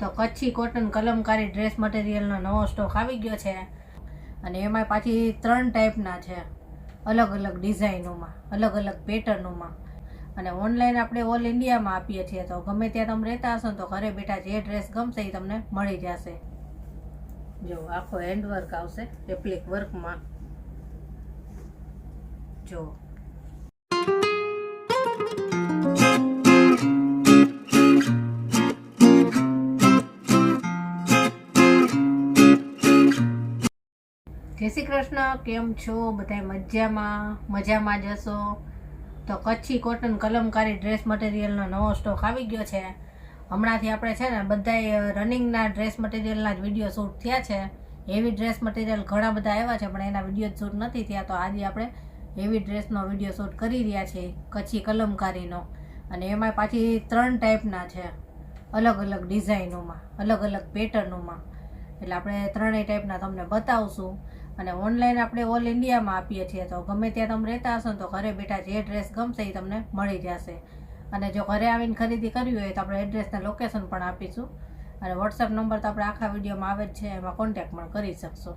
તો Kutchi cotton કલમકારી dress મટીરિયલનો નવો stock આવી ગયો છે અને એમાં પાછી 3 ટાઈપના છે, અલગ અલગ ડિઝાઇનોમાં, અલગ અલગ પેટર્નોમાં. અને ઓનલાઈન આપણે ઓલ ઇન્ડિયામાં આપીએ છીએ, તો ગમે ત્યાં તમે રહેતા હશો તો ઘરે બેઠા જે ડ્રેસ ગમશે એ તમને મળી જશે. જો આખો હેન્ડવર્ક આવશે એપ્લિક વર્કમાં. જો જય શ્રી કૃષ્ણ, કેમ છો બધા? મજામાં જશો. તો કચ્છી કોટન કલમકારી ડ્રેસ મટીરિયલનો નવો સ્ટોક આવી ગયો છે. હમણાંથી આપણે છે ને બધાય રનિંગના ડ્રેસ મટીરિયલના જ વિડીયો શૂટ થયા છે. હેવી ડ્રેસ મટીરિયલ ઘણા બધા આવ્યા છે, પણ એના વિડીયો શૂટ નથી થયા. તો આજે આપણે હેવી ડ્રેસનો વિડીયો શૂટ કરી રહ્યા છીએ, કચ્છી કલમકારીનો. અને એમાં પાછી 3 ટાઈપના છે, અલગ અલગ ડિઝાઇનોમાં, અલગ અલગ પેટર્નોમાં. એટલે આપણે 3 ટાઈપના તમને બતાવશું. અને ઓનલાઈન આપણે ઓલ ઇન્ડિયામાં આપીએ છીએ, તો ગમે ત્યાં તમે રહેતા હશો તો ઘરે બેઠા જે ડ્રેસ ગમશે એ તમને મળી જશે. અને જો ઘરે આવીને ખરીદી કરવી હોય તો આપણે એડ્રેસના લોકેશન પણ આપીશું. અને વોટ્સએપ નંબર તો આપણે આખા વિડીયોમાં આવે જ છે, એમાં કોન્ટેક્ટ પણ કરી શકશો.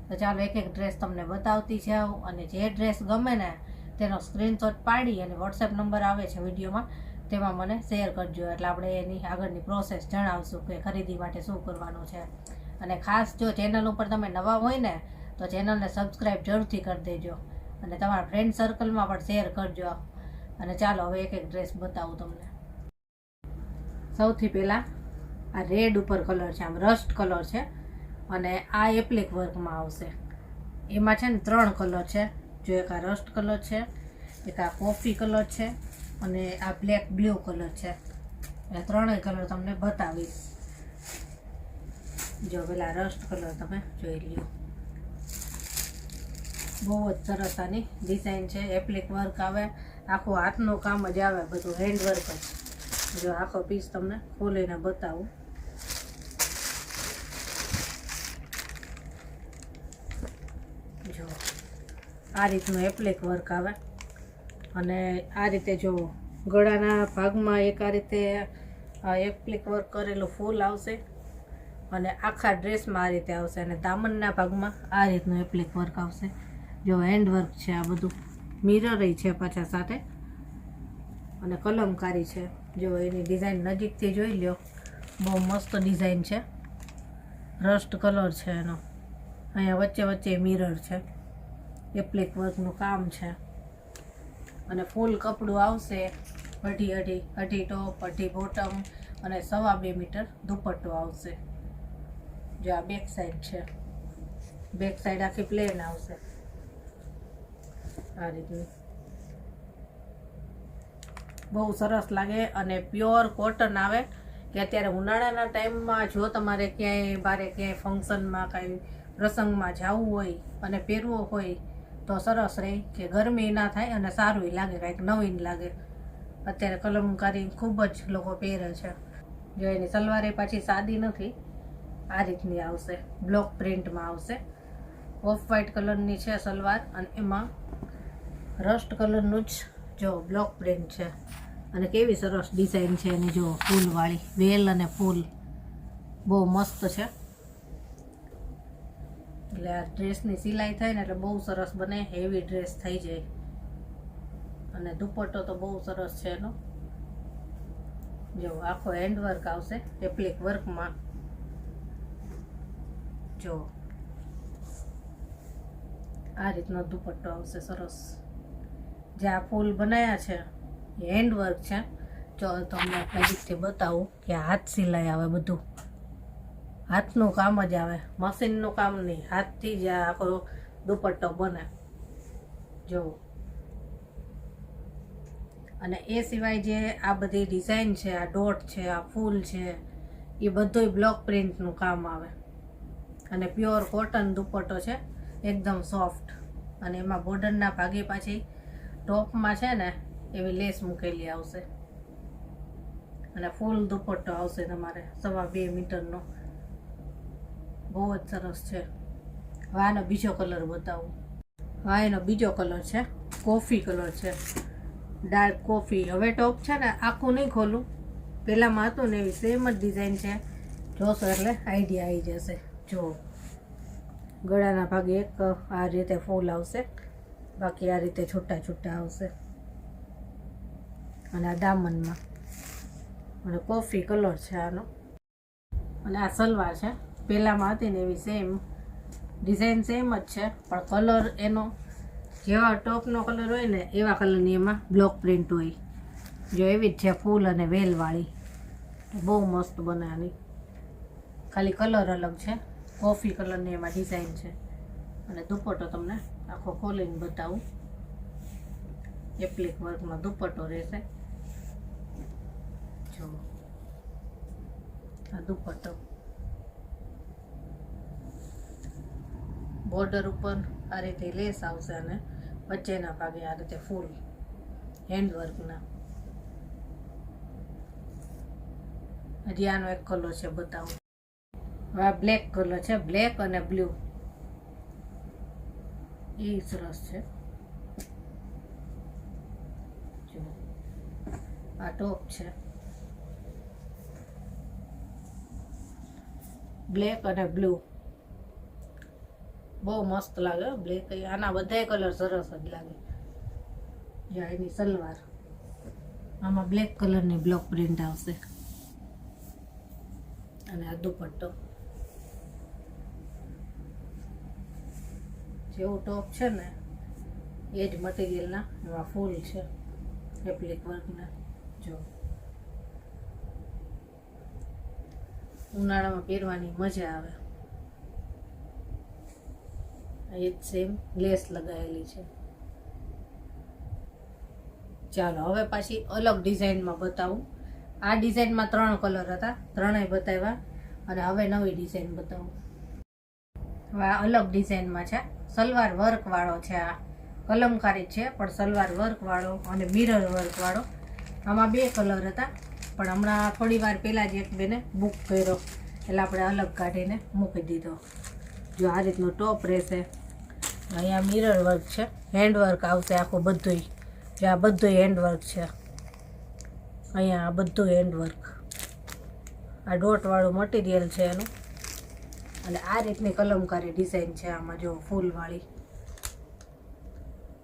તો ચાલો એક એક ડ્રેસ તમને બતાવતી જાઉં, અને જે ડ્રેસ ગમે ને તેનો સ્ક્રીનશોટ પાડી અને વોટ્સએપ નંબર આવે છે વિડીયોમાં, તેમાં મને શેર કરજો. એટલે આપણે એની આગળની પ્રોસેસ જણાવશું કે ખરીદી માટે શું કરવાનું છે. અને ખાસ જો ચેનલ ઉપર તમે નવા હોય ને તો ચેનલને સબસ્ક્રાઈબ જરૂરથી કરી દેજો, અને તમારા ફ્રેન્ડ સર્કલમાં પણ શેર કરજો. અને ચાલો હવે એક એક ડ્રેસ બતાવું તમને. સૌથી પહેલાં આ રેડ ઉપર કલર છે, આમ રસ્ટ કલર છે, અને આ એપ્લિક વર્કમાં આવશે. એમાં છે ને 3 કલર છે. જો એક આ રસ્ટ કલર છે, એક આ કોફી કલર છે, અને આ બ્લેક બ્લુ કલર છે. એ 3 કલર તમને બતાવીશ. જો પેલા રસ્ટ કલર તમે જોઈ લ્યો, બહુ જ સરસ આની ડિઝાઇન છે. એપ્લિક વર્ક આવે, આખું હાથનું કામ જ આવે, બધું હેન્ડવર્ક જ. જો આખો પીસ તમને ખોલીને બતાવું. જો આ રીતનું એપ્લિક વર્ક આવે, અને આ રીતે જો ગળાના ભાગમાં એક આ રીતે એપ્લિક વર્ક કરેલું ફૂલ આવશે, અને આખા ડ્રેસમાં આ રીતે આવશે. અને દામનના ભાગમાં આ રીતનું એપ્લિક વર્ક આવશે. જો હેન્ડવર્ક છે, આ બધું મિરર છે પાછા સાથે, અને કલમકારી છે. જો એની ડિઝાઇન નજીકથી જોઈ લ્યો, બહુ મસ્ત ડિઝાઇન છે. રસ્ટ કલર છે એનો, અહીંયા વચ્ચે વચ્ચે મિરર છે, એપ્લિક વર્કનું કામ છે. અને ફૂલ કપડું આવશે, અઢી ટોપ, અઢી બોટમ, અને 2.5 મીટર દુપટ્ટો આવશે. જો આ બેક સાઈડ છે, બેક સાઈડ આખી પ્લેન આવશે આ રીતની. બહુ સરસ લાગે, અને પ્યોર કોટન આવે. કે અત્યારે ઉનાળાના ટાઈમમાં જો તમારે ક્યાંય બારે ક્યાંય ફંક્શનમાં કાંઈ પ્રસંગમાં જવું હોય અને પહેરવો હોય તો સરસ રહે, કે ગરમી ના થાય અને સારું લાગે, કાંઈક નવીન લાગે. અત્યારે કલમકારી ખૂબ જ લોકો પહેરે છે. જો એની સલવારે પાછી સાદી નથી, આ રીતની આવશે, બ્લોક પ્રિન્ટમાં આવશે. ઓફ વ્હાઇટ કલરની છે સલવાર, અને એમાં રસ્ટ કલરનું જ જો બ્લોક પ્રિન્ટ છે. અને કેવી સરસ ડિઝાઇન છે એની, જો ફૂલવાળી વેલ અને ફૂલ બહુ મસ્ત છે. એટલે આ ડ્રેસની સિલાઈ થાય ને એટલે બહુ સરસ બને, હેવી ડ્રેસ થઈ જાય. અને દુપટ્ટો તો બહુ સરસ છે એનો. જો આખો હેન્ડવર્ક આવશે એપ્લિક વર્કમાં. જો આ રીતનો દુપટ્ટો આવશે સરસ. જે આ ફૂલ બનાવ્યા છે એ હેન્ડવર્ક છે. જો તમને નજીકથી બતાવું કે હાથ સિલાઈ આવે, બધું હાથનું કામ જ આવે, મશીનનું કામ નહીં, હાથથી જ આ આખો દુપટ્ટો બને. જો અને એ સિવાય જે આ બધી ડિઝાઇન છે, આ ડોટ છે, આ ફૂલ છે, એ બધુંય બ્લોક પ્રિન્ટનું કામ આવે. અને પ્યોર કોટન દુપટ્ટો છે, એકદમ સોફ્ટ. અને એમાં બોર્ડરના ભાગે પાછી ટોપમાં છે ને એવી લેસ મૂકેલી આવશે. અને ફૂલ દુપટ્ટો આવશે તમારે 2.5 મીટરનો. બહુ જ સરસ છે. હવે આનો બીજો કલર બતાવું. હા, એનો બીજો કલર છે કોફી કલર છે, ડાર્ક કોફી. હવે ટોપ છે ને આખું નહીં ખોલું, પહેલાંમાં હતું ને એવી સેમ જ ડિઝાઇન છે, જોશો એટલે આઈડિયા આવી જશે. જો ગળાના ભાગે એક આ રીતે ફૂલ આવશે, બાકી આ રીતે છૂટા છૂટા આવશે. અને આ દામનમાં અને કોફી કલર છે આનો. અને આ સલવાર છે, પહેલાંમાં હતી ને એવી સેમ ડિઝાઇન સેમ જ છે, પણ કલર એનો જેવા ટોપનો કલર હોય ને એવા કલરની એમાં બ્લોક પ્રિન્ટ હોય. જો એવી જ છે ફૂલ અને વેલવાળી, બહુ મસ્ત બને આની. ખાલી કલર અલગ છે, કોફી કલરની એમાં ડિઝાઇન છે. અને દુપટ્ટો તમને આખો ખોલીને બતાવું. એપ્લિક વર્કનો દુપટ્ટો રહેશે. જો આ દુપટ્ટો, બોર્ડર ઉપર આ રીતે લેસ આવશે અને વચ્ચેના ભાગે આ રીતે ફૂલ હેન્ડવર્કના. હજી આનો એક કલર છે બતાવું. હવે આ બ્લેક કલર છે, બ્લેક અને બ્લુ, એ સરસ છે. જો આ ટોપ છે, બ્લેક અને બ્લુ, બહુ મસ્ત લાગે બ્લેક. આના બધા કલર સરસ જ લાગે. જો એની સલવાર, આમાં બ્લેક કલરની બ્લોક પ્રિન્ટ આવશે. અને આ દુપટ્ટો, જેવું ટોપ છે ને એ જ મટીરિયલના એમાં ફૂલ છે એપ્લિક વર્કના. જો ઉનાળામાં પહેરવાની મજા આવે. એ જ સેમ લેસ લગાવેલી છે. ચાલો હવે પાછી અલગ ડિઝાઇનમાં બતાવું. આ ડિઝાઇનમાં 3 કલર હતા, ત્રણેય બતાવ્યા. અને હવે નવી ડિઝાઇન બતાવું. હવે આ અલગ ડિઝાઇનમાં છે, સલવાર વર્કવાળો છે. આ કલમકારી છે પણ સલવાર વર્કવાળો અને મિરર વર્કવાળો. આમાં 2 કલર હતા, પણ હમણાં થોડી વાર પહેલાં જ એક બેને બુક કર્યો એટલે આપણે અલગ કાઢીને મૂકી દીધો. જો આ રીતનો ટોપ રહેશે. અહીંયા મિરર વર્ક છે, હેન્ડવર્ક આવશે આખું બધુંય. જો આ બધું હેન્ડવર્ક છે. અહીંયા આ બધું હેન્ડવર્ક, આ ડોટવાળું મટીરિયલ છે એનું. અને આ રીતની કલમકારી ડિઝાઇન છે આમાં, જો ફૂલવાળી.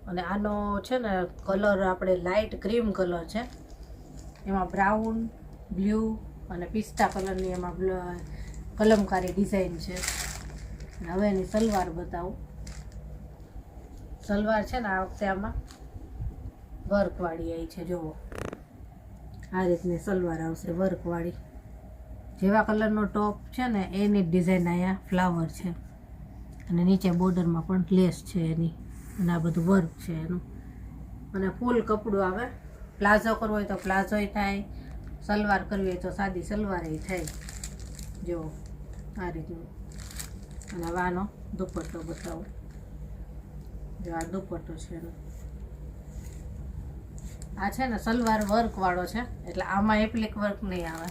અને આનો છે ને કલર આપણે લાઇટ ક્રીમ કલર છે, એમાં બ્રાઉન, બ્લુ અને પિસ્તા કલરની એમાં કલમકારી ડિઝાઇન છે. અને હવે એની સલવાર બતાવું. સલવાર છે ને આ વખતે આમાં વર્કવાળી આવી છે. જુઓ આ રીતની સલવાર આવશે વર્કવાળી. જેવા કલરનો ટોપ છે ને એની ડિઝાઇન અહીંયા ફ્લાવર છે. અને નીચે બોર્ડરમાં પણ લેસ છે એની. અને આ બધું વર્ક છે એનું. અને ફૂલ કપડું આવે. પ્લાઝો કરવો હોય તો પ્લાઝોય થાય, સલવાર કરવી હોય તો સાદી સલવારેય થાય. જો આ રીતનું. અને હવે આનો દુપટ્ટો બતાવું. જો આ દુપટ્ટો છે એનો. આ છે ને સલવાર વર્કવાળો છે, એટલે આમાં એપ્લિક વર્ક નહીં આવે.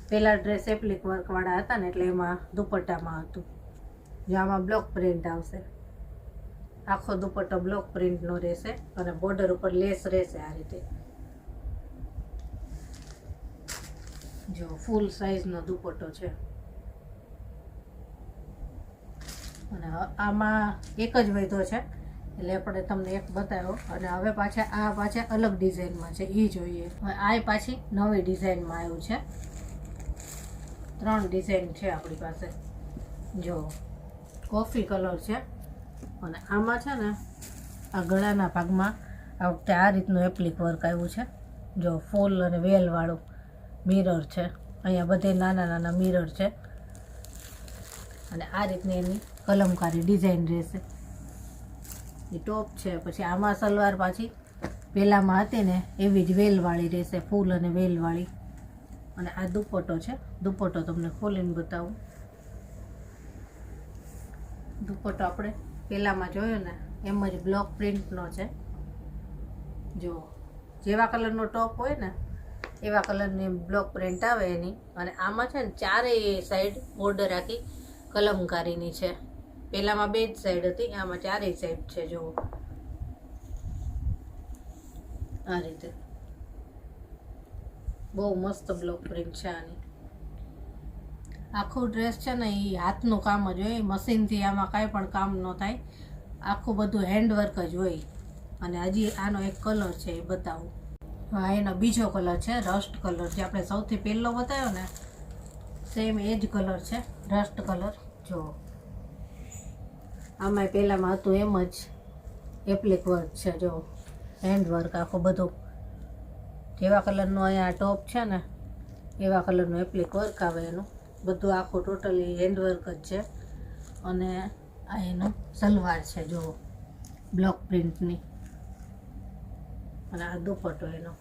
પહેલાં ડ્રેસ એપ્લિક વર્કવાળા હતા ને એટલે એમાં દુપટ્ટામાં હતું. જો આમાં બ્લોક પ્રિન્ટ આવશે. આખો દુપટ્ટો બ્લોક પ્રિન્ટનો રહેશે અને બોર્ડર ઉપર લેસ રહેશે આ રીતે. જો ફૂલ સાઈઝનો દુપટ્ટો છે. અને આમાં એક જ વધ્યો છે એટલે આપણે તમને એક બતાવ્યો. અને હવે પાછા અલગ ડિઝાઇનમાં છે, એ જોઈએ. હવે આ પાછી નવી ડિઝાઇનમાં આવ્યું છે. 3 ડિઝાઇન છે આપણી પાસે. જો કોફી કલર છે. અને આમાં છે ને આ ગળાના ભાગમાં આ વખતે આ રીતનું એપ્લિક વર્ક આવ્યું છે. જો ફૂલ અને વેલવાળું મિરર છે. અહીંયા બધે નાના નાના મિરર છે. અને આ રીતની એની કલમકારી ડિઝાઇન રહેશે. એ ટોપ છે. પછી આમાં સલવાર પાછી પહેલાંમાં હતી ને એવી જ વેલવાળી રહેશે, ફૂલ અને વેલવાળી. અને આ દુપટ્ટો છે. દુપટ્ટો તમને ખોલીને બતાવું. દુપટ્ટો આપણે પહેલાંમાં જોયો ને એમ જ બ્લોક પ્રિન્ટનો છે. જો જેવા કલરનો ટોપ હોય ને એવા કલરની બ્લોક પ્રિન્ટ આવે એની. અને આમાં છે ને 4 સાઈડ બોર્ડર આખી કલમકારીની છે. પહેલાંમાં 2 જ સાઈડ હતી, આમાં 4 સાઈડ છે. જુઓ આ રીતે બહુ મસ્ત બ્લોક પ્રિન્ટ છે આની. આખું ડ્રેસ છે ને એ હાથનું કામ જ હોય, મશીનથી આમાં કાંઈ પણ કામ ન થાય, આખું બધું હેન્ડવર્ક જ હોય. અને હજી આનો એક કલર છે એ બતાવું. હા, એનો બીજો કલર છે રસ્ટ કલર, જે આપણે સૌથી પહેલો બતાવ્યો ને સેમ એ જ કલર છે, રસ્ટ કલર. જો આમાંય પહેલાંમાં હતું એમ જ એપ્લિક વર્ક છે, જો હેન્ડવર્ક આખું બધું. જેવા કલરનું અહીંયા ટોપ છે ને એવા કલરનું એપ્લિક વર્ક આવે એનું બધું, આખું ટોટલી હેન્ડવર્ક જ છે. અને આ એનો સલવાર છે જો બ્લોક પ્રિન્ટની, અને આ દુપટ્ટો એનો.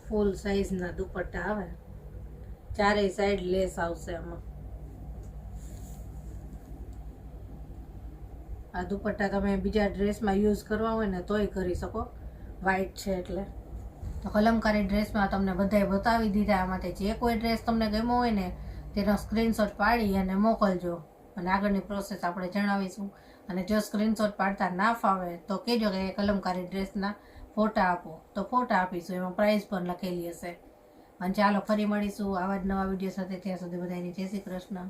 ફૂલ સાઈઝના દુપટ્ટા આવે, ચારેય સાઈડ લેસ આવશે આમાં. આ દુપટ્ટા તમે બીજા ડ્રેસમાં યુઝ કરવા હોય ને તોય કરી શકો, વ્હાઈટ છે એટલે. તો કલમકારી ડ્રેસમાં તમને બધાય બતાવી દીધા. આમાંથી જે કોઈ ડ્રેસ તમને ગમ્યો હોય ને તેનો સ્ક્રીનશોટ પાડી અને મોકલજો, અને આગળની પ્રોસેસ આપણે જણાવીશું. અને જો સ્ક્રીનશોટ પાડતા ના ફાવે તો કહેજો કે કલમકારી ડ્રેસના ફોટા આપો, તો ફોટા આપીશું, એમાં પ્રાઇસ પણ લખેલી હશે. અને ચાલો ફરી મળીશું આવા જ નવા વિડીયો સાથે. ત્યાં સુધી બધાની જય શ્રી કૃષ્ણ.